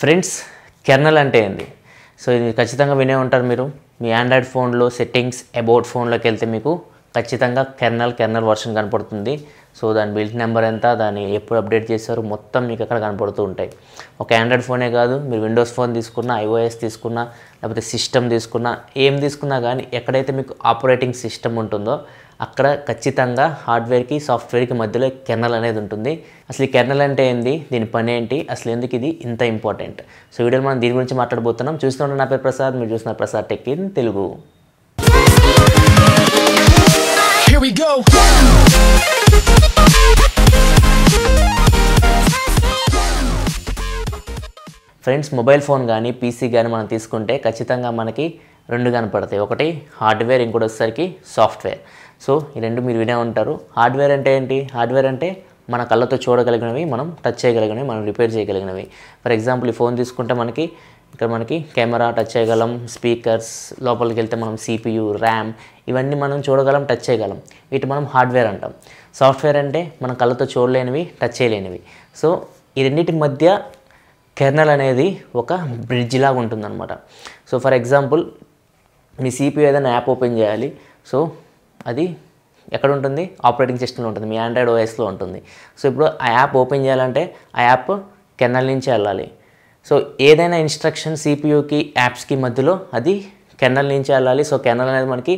Friends kernel అంటే ఏంది? So ఇది ఖచ్చితంగా వినే ఉంటారు మీరు. మీ ఆండ్రాయిడ్ ఫోన్లో సెట్టింగ్స్ అబౌట్ ఫోన్లోకి వెళ్తే మీకు ఖచ్చితంగా కెర్నల్ వర్షన్ కనపడుతుంది. సో దాని బిల్డ్ నెంబర్ ఎంత, దాన్ని ఎప్పుడు అప్డేట్ చేశారు మొత్తం మీకు అక్కడ కనపడుతూ ఉంటాయి. ఒక ఆండ్రాయిడ్ ఫోనే కాదు, మీరు విండోస్ ఫోన్ తీసుకున్నా, iOS తీసుకున్నా, లేకపోతే సిస్టమ్ తీసుకున్నా, ఏం తీసుకున్నా కానీ ఎక్కడైతే మీకు ఆపరేటింగ్ సిస్టమ్ ఉంటుందో అక్కడ ఖచ్చితంగా హార్డ్వేర్కి సాఫ్ట్వేర్కి మధ్యలో కెర్నల్ అనేది ఉంటుంది. అసలు ఈ కెర్నల్ అంటే ఏంది, దీని పని ఏంటి, అసలు ఎందుకు ఇది ఇంత ఇంపార్టెంట్? సో వీడియోలో మనం దీని గురించి మాట్లాడబోతున్నాం. చూస్తూ నా పేరు ప్రసాద్, మీరు చూస్తున్న Prasad tech in Telugu. Here we go. Friends, mobile phone కానీ పీసీ కానీ మనం తీసుకుంటే ఖచ్చితంగా మనకి రెండు కనపడతాయి. ఒకటి హార్డ్వేర్, ఇంకోటి వచ్చేసరికి సాఫ్ట్వేర్. సో ఈ రెండు మీరు వినే ఉంటారు. హార్డ్వేర్ అంటే ఏంటి? హార్డ్వేర్ అంటే మన కళ్ళతో చూడగలిగినవి, మనం టచ్ చేయగలిగినవి, మనం రిపేర్ చేయగలిగినవి. ఫర్ ఎగ్జాంపుల్ ఈ ఫోన్ తీసుకుంటే మనకి కెమెరా టచ్ చేయగలం, స్పీకర్స్, లోపలికి వెళ్తే మనం CPU, ర్యామ్, ఇవన్నీ మనం చూడగలం, టచ్ చేయగలం. వీటి మనం హార్డ్వేర్ అంటాం. సాఫ్ట్వేర్ అంటే మన కళ్ళతో చూడలేనివి, టచ్ చేయలేనివి. సో ఈ రెండింటి మధ్య కెర్నల్ అనేది ఒక బ్రిడ్జ్ లాగా ఉంటుందన్నమాట. So for example me CPU ఏదైనా యాప్ ఓపెన్ చేయాలి. సో అది ఎక్కడ ఉంటుంది? ఆపరేటింగ్ సిస్టంలో ఉంటుంది, మీ ఆండ్రాయిడ్ OSలో ఉంటుంది. సో ఇప్పుడు ఆ యాప్ ఓపెన్ చేయాలంటే ఆ యాప్ కెర్నల్ నుంచి వెళ్ళాలి. సో ఏదైనా ఇన్స్ట్రక్షన్ CPUకి యాప్స్కి మధ్యలో అది కెర్నల్ నుంచి వెళ్ళాలి. సో కెర్నల్ అనేది మనకి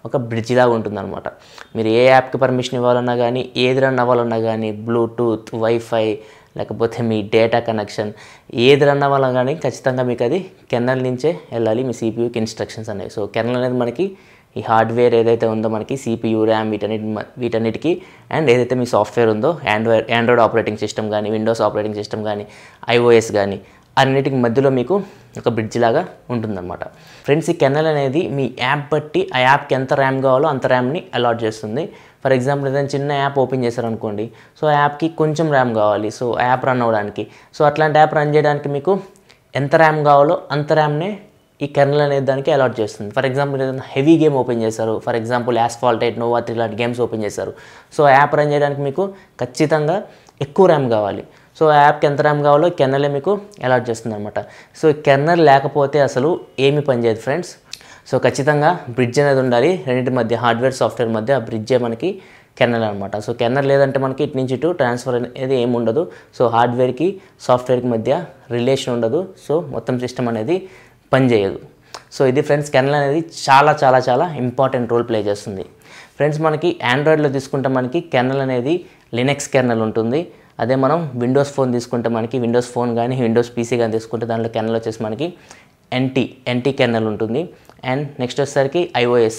ఒక బ్రిడ్జ్ లాగా ఉంటుందన్నమాట. మీరు ఏ యాప్కి పర్మిషన్ ఇవ్వాలన్నా కానీ, ఏది రన్ అవ్వాలన్నా కానీ, బ్లూటూత్, వైఫై, లేకపోతే మీ డేటా కనెక్షన్, ఏది రన్ అవ్వాలన్నా కానీ ఖచ్చితంగా మీకు అది కెర్నల్ నుంచే వెళ్ళాలి, మీ CPUకి ఇన్స్ట్రక్షన్స్ అనేవి. సో కెర్నల్ అనేది మనకి ఈ హార్డ్వేర్ ఏదైతే ఉందో మనకి CPU, ర్యామ్, వీటన్నిటికీ, అండ్ ఏదైతే మీ సాఫ్ట్వేర్ ఉందో ఆండ్రాయిడ్ ఆపరేటింగ్ సిస్టమ్ కానీ, విండోస్ ఆపరేటింగ్ సిస్టమ్ కానీ, iOS కానీ, అన్నిటికి మధ్యలో మీకు ఒక బ్రిడ్జ్ లాగా ఉంటుందన్నమాట. ఫ్రెండ్స్, ఈ కెర్నల్ అనేది మీ యాప్ బట్టి ఆ యాప్కి ఎంత ర్యామ్ కావాలో అంత ర్యామ్ని అలాట్ చేస్తుంది. ఫర్ ఎగ్జాంపుల్ ఏదైనా చిన్న యాప్ ఓపెన్ చేశారనుకోండి, సో ఆ యాప్కి కొంచెం ర్యామ్ కావాలి, సో ఆ యాప్ రన్ అవ్వడానికి. సో అట్లాంటి యాప్ రన్ చేయడానికి మీకు ఎంత ర్యామ్ కావాలో అంత ర్యామ్నే ఈ కెర్నల్ అనేది దానికి అలాట్ చేస్తుంది. ఫర్ ఎగ్జాంపుల్ ఏదైనా హెవీ గేమ్ ఓపెన్ చేశారు, ఫర్ ఎగ్జాంపుల్ Asphalt 8, Nova 3 లాంటి గేమ్స్ ఓపెన్ చేశారు. సో ఆ యాప్ రన్ చేయడానికి మీకు ఖచ్చితంగా ఎక్కువ ర్యామ్ కావాలి. సో ఆ యాప్కి ఎంత ర్యామ్ కావాలో కెర్నలే మీకు అలాట్ చేస్తుంది అనమాట. సో కెర్నల్ లేకపోతే అసలు ఏమి పనిచేయదు ఫ్రెండ్స్. సో ఖచ్చితంగా బ్రిడ్జ్ అనేది ఉండాలి రెండింటి మధ్య, హార్డ్వేర్ సాఫ్ట్వేర్ మధ్య. ఆ బ్రిడ్జే మనకి కెర్నల్ అనమాట. సో కెర్నల్ లేదంటే మనకి ఇటు నుంచి ఇటు ట్రాన్స్ఫర్ అనేది ఏమి ఉండదు. సో హార్డ్వేర్కి సాఫ్ట్వేర్కి మధ్య రిలేషన్ ఉండదు. సో మొత్తం సిస్టమ్ అనేది పనిచేయదు. సో ఇది ఫ్రెండ్స్, కెర్నల్ అనేది చాలా చాలా చాలా ఇంపార్టెంట్ రోల్ ప్లే చేస్తుంది. ఫ్రెండ్స్, మనకి ఆండ్రాయిడ్లో తీసుకుంటే మనకి కెర్నల్ అనేది లినక్స్ కెర్నల్ ఉంటుంది. అదే మనం విండోస్ ఫోన్ తీసుకుంటే మనకి విండోస్ ఫోన్ కానీ విండోస్ PC కానీ తీసుకుంటే దాంట్లో కెర్నల్ వచ్చేసి మనకి NT కెర్నల్ ఉంటుంది. అండ్ నెక్స్ట్ వచ్చేసరికి iOS,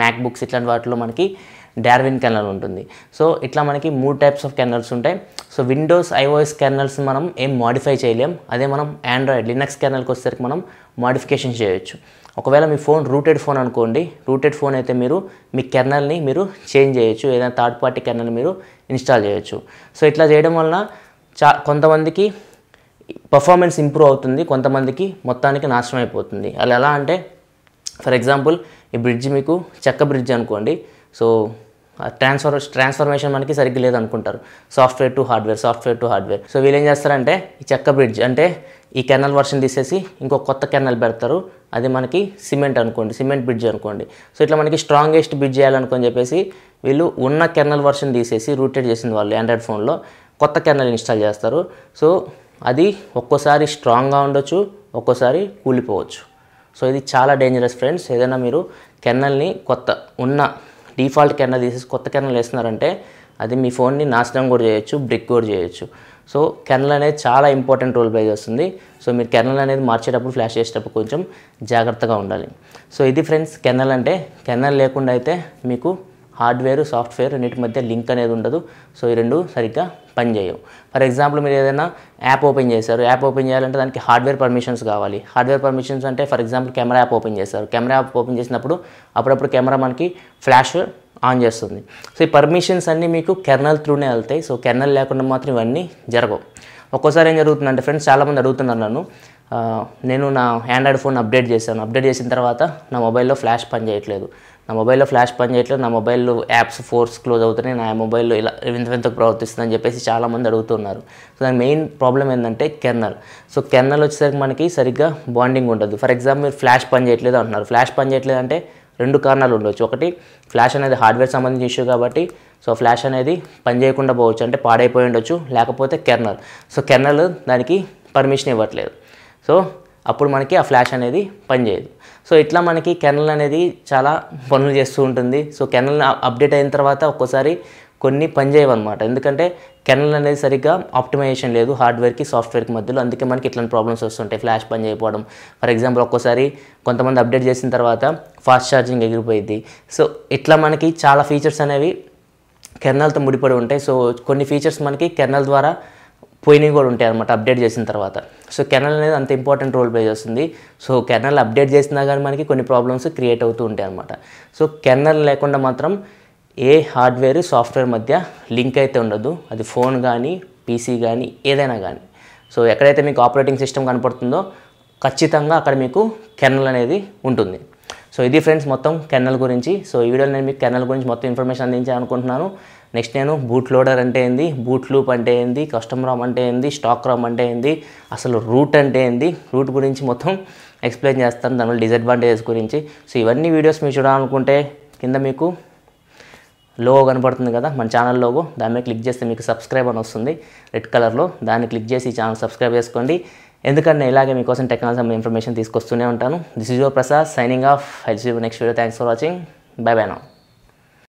మ్యాక్బుక్స్ ఇట్లాంటి వాటిలో మనకి డార్విన్ కెర్నల్ ఉంటుంది. సో ఇట్లా మనకి 3 టైప్స్ ఆఫ్ కెర్నల్స్ ఉంటాయి. సో విండోస్, iOS కెర్నల్స్ మనం ఏం మాడిఫై చేయలేం. అదే మనం ఆండ్రాయిడ్ లినక్స్ కెర్నల్కి వచ్చేసరికి మనం మాడిఫికేషన్ చేయొచ్చు. ఒకవేళ మీ ఫోన్ రూటెడ్ ఫోన్ అనుకోండి, రూటెడ్ ఫోన్ అయితే మీరు మీ కెర్నల్ని మీరు చేంజ్ చేయొచ్చు, ఏదైనా థర్డ్ పార్టీ కెర్నల్ మీరు ఇన్స్టాల్ చేయొచ్చు. సో ఇట్లా చేయడం వలన కొంతమందికి పర్ఫార్మెన్స్ ఇంప్రూవ్ అవుతుంది, కొంతమందికి మొత్తానికి నాశనం అయిపోతుంది. అలా ఎలా అంటే, ఫర్ ఎగ్జాంపుల్ ఈ బ్రిడ్జ్ మీకు చెక్క బ్రిడ్జ్ అనుకోండి. సో ట్రాన్స్ఫర్మేషన్ మనకి సరిగ్గా లేదనుకుంటారు, సాఫ్ట్వేర్ టు హార్డ్వేర్. సో వీళ్ళు ఏం చేస్తారంటే ఈ చెక్క బ్రిడ్జ్ అంటే ఈ కెర్నల్ వర్షన్ తీసేసి ఇంకో కొత్త కెర్నల్ పెడతారు. అది మనకి సిమెంట్ బ్రిడ్జ్ అనుకోండి. సో ఇట్లా మనకి స్ట్రాంగెస్ట్ బ్రిడ్జ్ చేయాలనుకొని చెప్పేసి వీళ్ళు ఉన్న కెర్నల్ వర్షన్ తీసేసి, రూటెడ్ చేసింది వాళ్ళు ఆండ్రాయిడ్ ఫోన్లో, కొత్త కెర్నల్ ఇన్స్టాల్ చేస్తారు. సో అది ఒక్కోసారి స్ట్రాంగ్గా ఉండొచ్చు, ఒక్కోసారి కూలిపోవచ్చు. సో ఇది చాలా డేంజరస్ ఫ్రెండ్స్. ఏదైనా మీరు కెర్నల్ని ఉన్న డిఫాల్ట్ కెర్నల్ తీసేసి కొత్త కెర్నల్ వేస్తున్నారంటే అది మీ ఫోన్ని నాశనం కూడా చేయొచ్చు, బ్రేక్ కూడా చేయొచ్చు. సో కెర్నల్ అనేది చాలా ఇంపార్టెంట్ రోల్ ప్లే చేస్తుంది. సో మీరు కెర్నల్ అనేది మార్చేటప్పుడు, ఫ్లాష్ చేసేటప్పుడు కొంచెం జాగ్రత్తగా ఉండాలి. సో ఇది ఫ్రెండ్స్ కెర్నల్ అంటే. కెర్నల్ లేకుండా అయితే మీకు హార్డ్వేర్, సాఫ్ట్వేర్ రెండింటి మధ్య లింక్ అనేది ఉండదు. సో ఈ రెండు సరిగ్గా పనిచేయవు. ఫర్ ఎగ్జాంపుల్ మీరు ఏదైనా యాప్ ఓపెన్ చేశారు, యాప్ ఓపెన్ చేయాలంటే దానికి హార్డ్వేర్ పర్మిషన్స్ కావాలి. హార్డ్వేర్ పర్మిషన్స్ అంటే for example camera app open చేశారు. కెమెరా యాప్ ఓపెన్ చేసినప్పుడు అప్పుడప్పుడు కెమెరా మనకి ఫ్లాష్ ఆన్ చేస్తుంది. సో ఈ పర్మిషన్స్ అన్నీ మీకు కెర్నల్ త్రూనే వెళ్తాయి. సో కెర్నల్ లేకుండా మాత్రం ఇవన్నీ జరగవు. ఒక్కోసారి ఏం జరుగుతుందంటే ఫ్రెండ్స్, చాలామంది అడుగుతున్నారు నన్ను, నేను నా ఆండ్రాయిడ్ ఫోన్ అప్డేట్ చేశాను, అప్డేట్ చేసిన తర్వాత నా మొబైల్లో ఫ్లాష్ పని చేయట్లేదు, నా మొబైల్లో ఫ్లాష్ పని చేయట్లేదు, నా మొబైల్లో యాప్స్ ఫోర్స్ క్లోజ్ అవుతున్నాయి, నా మొబైల్లో ఇలా వింతకు ప్రవర్తిస్తుందని చెప్పేసి చాలామంది అడుగుతున్నారు. సో దాని మెయిన్ ప్రాబ్లం ఏంటంటే కెర్నల్. సో కెర్నల్ వచ్చేసరికి మనకి సరిగ్గా బాండింగ్ ఉండదు. ఫర్ ఎగ్జాంపుల్ మీరు ఫ్లాష్ పని చేయట్లేదు అంటున్నారు. ఫ్లాష్ పని చేయట్లేదు అంటే 2 కారణాలు ఉండొచ్చు. ఒకటి, ఫ్లాష్ అనేది హార్డ్వేర్ సంబంధించిన ఇష్యూ కాబట్టి సో ఫ్లాష్ అనేది పని చేయకుండా పోవచ్చు, అంటే పాడైపోయి ఉండొచ్చు. లేకపోతే కెర్నల్. సో కెర్నల్ దానికి పర్మిషన్ ఇవ్వట్లేదు. సో అప్పుడు మనకి ఆ ఫ్లాష్ అనేది పనిచేయదు. సో ఇట్లా మనకి కెర్నల్ అనేది చాలా పనులు చేస్తూ ఉంటుంది. సో కెర్నల్ అప్డేట్ అయిన తర్వాత ఒక్కోసారి కొన్ని పనిచేయవన్నమాట. ఎందుకంటే కెర్నల్ అనేది సరిగ్గా ఆప్టిమైజేషన్ లేదు హార్డ్వేర్కి సాఫ్ట్వేర్కి మధ్యలో. అందుకే మనకి ఇట్లాంటి ప్రాబ్లమ్స్ వస్తుంటాయి, ఫ్లాష్ పని చేయకపోవడం. ఫర్ ఎగ్జాంపుల్ ఒక్కోసారి కొంతమంది అప్డేట్ చేసిన తర్వాత ఫాస్ట్ ఛార్జింగ్ ఎగిరిపోయింది. సో ఇట్లా మనకి చాలా ఫీచర్స్ అనేవి కెర్నల్తో ముడిపడి ఉంటాయి. సో కొన్ని ఫీచర్స్ మనకి కెర్నల్ ద్వారా పోయినవి కూడా ఉంటాయి అన్నమాట అప్డేట్ చేసిన తర్వాత. సో కెర్నల్ అనేది అంత ఇంపార్టెంట్ రోల్ ప్లే చేస్తుంది. సో కెర్నల్ అప్డేట్ చేసినా కానీ మనకి కొన్ని ప్రాబ్లమ్స్ క్రియేట్ అవుతూ ఉంటాయి అన్నమాట. సో కెర్నల్ లేకుండా మాత్రం ఏ హార్డ్వేర్ సాఫ్ట్వేర్ మధ్య లింక్ అయితే ఉండదు. అది ఫోన్ కానీ పీసీ కానీ ఏదైనా కానీ. సో ఎక్కడైతే మీకు ఆపరేటింగ్ సిస్టమ్ కనపడుతుందో ఖచ్చితంగా అక్కడ మీకు కెర్నల్ అనేది ఉంటుంది. సో ఇది ఫ్రెండ్స్ మొత్తం కెర్నల్ గురించి. సో ఈ వీడియోలో నేను మీకు కెర్నల్ గురించి మొత్తం ఇన్ఫర్మేషన్ అందించాను అనుకుంటున్నాను. నెక్స్ట్ నేను బూట్ లోడర్ అంటే ఏంది, బూట్ లూప్ అంటే ఏంది, కస్టమ్ రామ్ అంటే ఏంది, స్టాక్ రామ్ అంటే ఏంది, అసలు రూట్ అంటే ఏంది, రూట్ గురించి మొత్తం ఎక్స్ప్లెయిన్ చేస్తాను, దానివల్ల డిసడ్వాంటేజెస్ గురించి. సో ఇవన్నీ వీడియోస్ మీరు చూడాలనుకుంటే కింద మీకు లోగో కనపడుతుంది కదా మన ఛానల్ లోగో, దాని మీద క్లిక్ చేస్తే మీకు సబ్స్క్రైబ్ అని వస్తుంది రెడ్ కలర్లో. దాన్ని క్లిక్ చేసి ఈ ఛానల్ సబ్స్క్రైబ్ చేసుకోండి. ఎందుకంటే ఇలాగే మీకోసం టెక్నాలజీ ఇన్ఫర్మేషన్ తీసుకొస్తూనే ఉంటాను. This is your Prasad signing off. I will see you next video. Thanks for watching. Bye bye now.